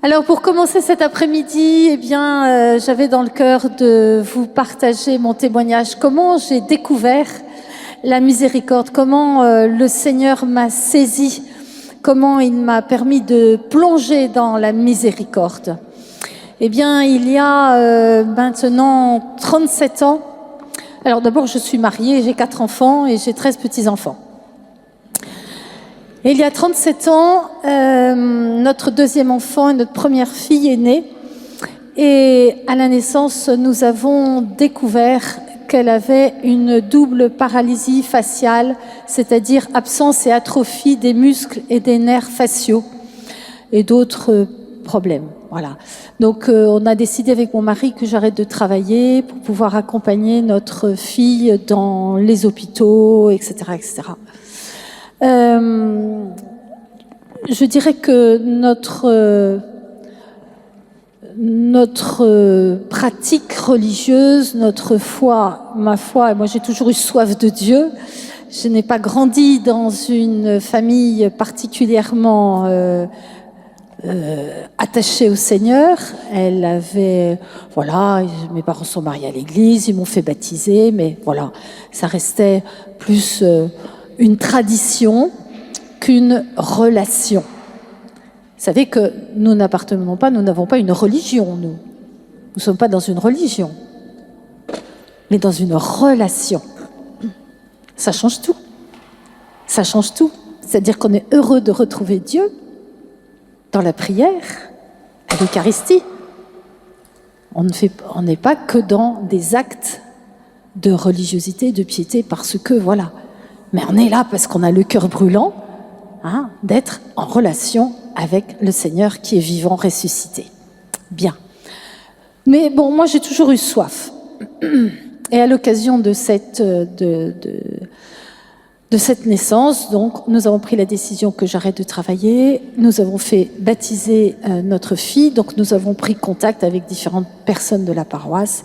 Alors pour commencer cet après-midi, j'avais dans le cœur de vous partager mon témoignage, comment j'ai découvert la miséricorde, comment le Seigneur m'a saisi, comment il m'a permis de plonger dans la miséricorde. Il y a maintenant 37 ans, alors d'abord je suis mariée, j'ai 4 enfants et j'ai 13 petits-enfants. Et il y a 37 ans, notre deuxième enfant et notre première fille est née. Et à la naissance, nous avons découvert qu'elle avait une double paralysie faciale, c'est-à-dire absence et atrophie des muscles et des nerfs faciaux et d'autres problèmes. Voilà. Donc on a décidé avec mon mari que j'arrête de travailler pour pouvoir accompagner notre fille dans les hôpitaux, etc., etc. Je dirais que notre pratique religieuse, notre foi, ma foi, moi j'ai toujours eu soif de Dieu. Je n'ai pas grandi dans une famille particulièrement attachée au Seigneur. Elle avait, voilà, mes parents sont mariés à l'église, ils m'ont fait baptiser, mais voilà, ça restait plus une tradition qu'une relation. Vous savez que nous n'appartenons pas, nous n'avons pas une religion, nous. Nous ne sommes pas dans une religion, mais dans une relation. Ça change tout. Ça change tout. C'est-à-dire qu'on est heureux de retrouver Dieu dans la prière, à l'Eucharistie. On n'est pas que dans des actes de religiosité, de piété, parce que, voilà. Mais on est là parce qu'on a le cœur brûlant, d'être en relation avec le Seigneur qui est vivant, ressuscité. Bien. Mais bon, moi j'ai toujours eu soif. Et à l'occasion de cette naissance, donc, nous avons pris la décision que j'arrête de travailler. Nous avons fait baptiser notre fille, donc nous avons pris contact avec différentes personnes de la paroisse.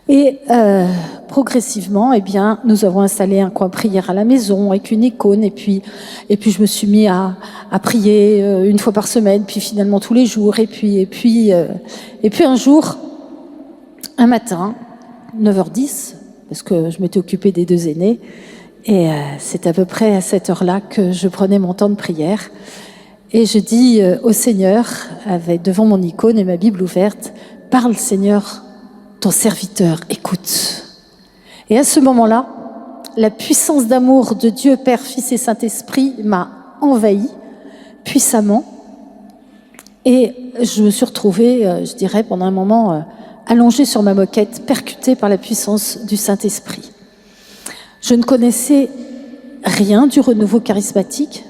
Et progressivement, nous avons installé un coin prière à la maison avec une icône. Et puis je me suis mis à prier une fois par semaine, puis finalement tous les jours. Et puis un jour, un matin, 9h10, parce que je m'étais occupée des 2 aînés, et c'est à peu près à cette heure-là que je prenais mon temps de prière. Et je dis au Seigneur, devant mon icône et ma Bible ouverte, « Parle Seigneur, ton serviteur écoute. » Et à ce moment-là, la puissance d'amour de Dieu, Père, Fils et Saint-Esprit m'a envahi puissamment. Et je me suis retrouvée, je dirais, pendant un moment, allongée sur ma moquette, percutée par la puissance du Saint-Esprit. Je ne connaissais rien du renouveau charismatique.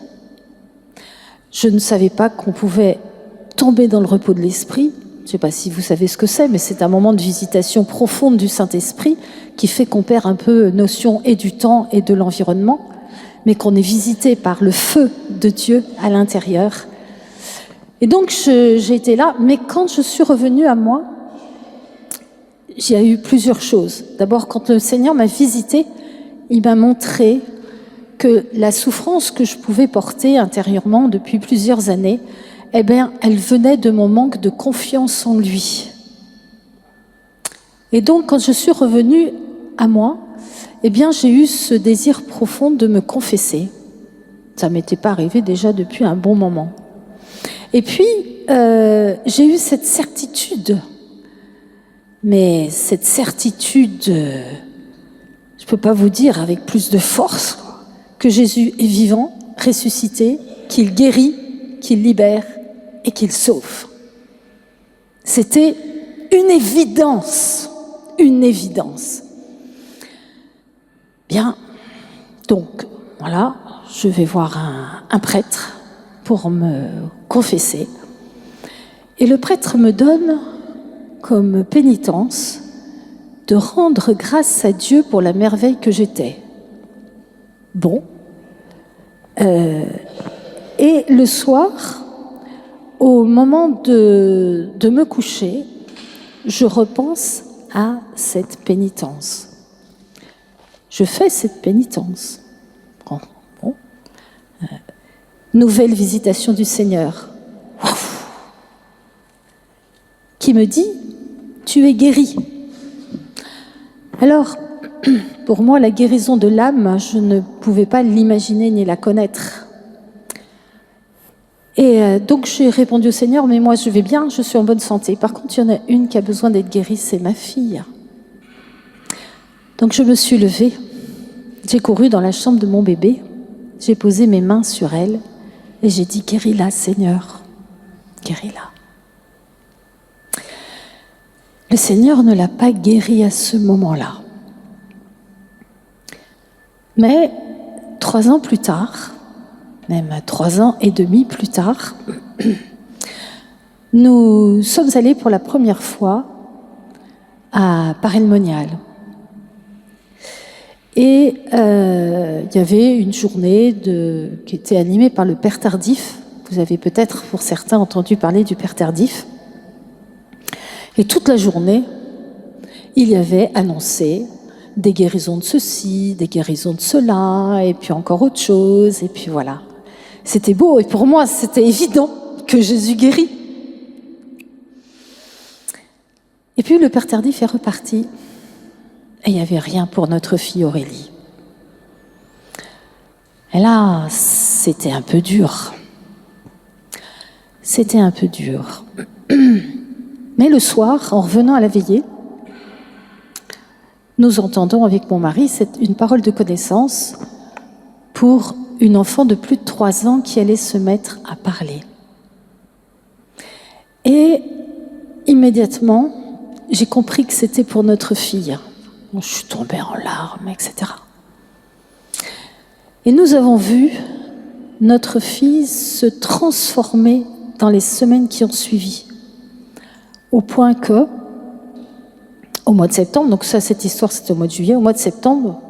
Je ne savais pas qu'on pouvait tomber dans le repos de l'Esprit. Je ne sais pas si vous savez ce que c'est, mais c'est un moment de visitation profonde du Saint-Esprit qui fait qu'on perd un peu notion et du temps et de l'environnement, mais qu'on est visité par le feu de Dieu à l'intérieur. Et donc, j'ai été là, mais quand je suis revenue à moi, il y a eu plusieurs choses. D'abord, quand le Seigneur m'a visitée, il m'a montré que la souffrance que je pouvais porter intérieurement depuis plusieurs années, elle venait de mon manque de confiance en lui. Et donc, quand je suis revenue à moi, j'ai eu ce désir profond de me confesser. Ça ne m'était pas arrivé déjà depuis un bon moment. Et puis, j'ai eu cette certitude. Mais cette certitude, je ne peux pas vous dire avec plus de force, que Jésus est vivant, ressuscité, qu'il guérit, qu'il libère et qu'il sauve. C'était une évidence, une évidence. Bien, donc voilà, je vais voir un prêtre pour me confesser. Et le prêtre me donne comme pénitence de rendre grâce à Dieu pour la merveille que j'étais. Bon. Et le soir, au moment de me coucher, je repense à cette pénitence. Je fais cette pénitence. Bon. Nouvelle visitation du Seigneur. Ouf. qui me dit « Tu es guéri ». Alors, pour moi, la guérison de l'âme, je ne pouvais pas l'imaginer ni la connaître. Et donc j'ai répondu au Seigneur, mais moi je vais bien, je suis en bonne santé. Par contre, il y en a une qui a besoin d'être guérie, c'est ma fille. Donc je me suis levée, j'ai couru dans la chambre de mon bébé, j'ai posé mes mains sur elle et j'ai dit, guéris-la Seigneur, guéris-la. Le Seigneur ne l'a pas guérie à ce moment-là. Mais 3 ans plus tard, même 3 ans et demi plus tard, nous sommes allés pour la première fois à Paray-le-Monial. Et il y avait une journée qui était animée par le Père Tardif. Vous avez peut-être, pour certains, entendu parler du Père Tardif. Et toute la journée, il y avait annoncé des guérisons de ceci, des guérisons de cela, et puis encore autre chose, et puis voilà. C'était beau, et pour moi, c'était évident que Jésus guérit. Et puis le Père Tardif est reparti, et il n'y avait rien pour notre fille Aurélie. Et là, c'était un peu dur. C'était un peu dur. Mais le soir, en revenant à la veillée, nous entendons avec mon mari une parole de connaissance pour une enfant de plus de 3 ans qui allait se mettre à parler. Et immédiatement, j'ai compris que c'était pour notre fille. Je suis tombée en larmes, etc. Et nous avons vu notre fille se transformer dans les semaines qui ont suivi. Au point que, au mois de septembre, donc ça, cette histoire, c'était au mois de juillet, au mois de septembre,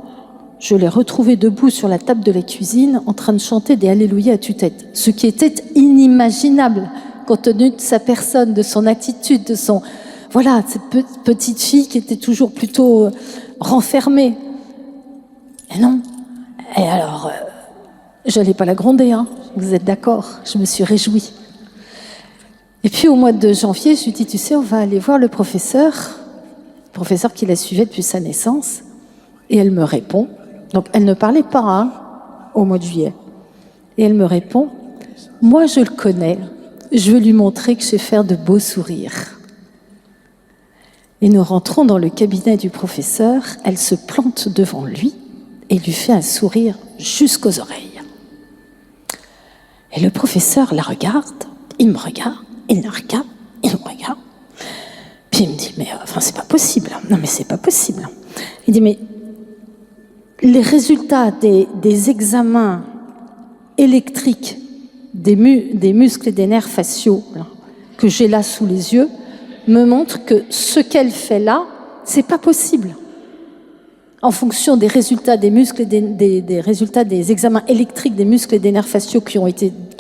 je l'ai retrouvée debout sur la table de la cuisine en train de chanter des Alléluia à tue-tête. Ce qui était inimaginable compte tenu de sa personne, de son attitude, de son... Voilà, cette petite fille qui était toujours plutôt renfermée. Et non. Et alors, je n'allais pas la gronder, hein, vous êtes d'accord? Je me suis réjouie. Et puis au mois de janvier, je lui dis, tu sais, on va aller voir le professeur qui la suivait depuis sa naissance. Et elle me répond, donc elle ne parlait pas hein, au mois de juillet. Et elle me répond, moi je le connais, je veux lui montrer que je sais faire de beaux sourires. Et nous rentrons dans le cabinet du professeur, elle se plante devant lui et lui fait un sourire jusqu'aux oreilles. Et le professeur la regarde, il me regarde, il la regarde, il me regarde. Puis il me dit, mais enfin c'est pas possible. Non mais c'est pas possible. Il dit, mais les résultats des examens électriques des muscles et des nerfs faciaux là, que j'ai là sous les yeux me montrent que ce qu'elle fait là, c'est pas possible. En fonction des résultats des muscles et des résultats des examens électriques des muscles et des nerfs faciaux qui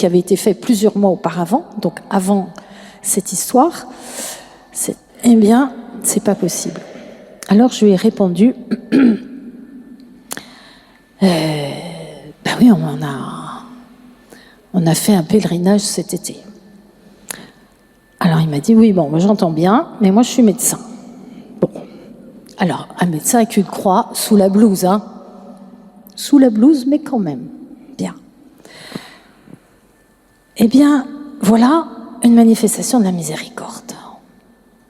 avaient été faits plusieurs mois auparavant, donc avant cette histoire, eh bien, c'est pas possible. Alors je lui ai répondu, ben oui, on a fait un pèlerinage cet été. Alors il m'a dit, oui, bon, moi j'entends bien, mais moi je suis médecin. Bon, alors un médecin avec une croix sous la blouse, hein. Sous la blouse, mais quand même, bien. Eh bien, voilà une manifestation de la miséricorde.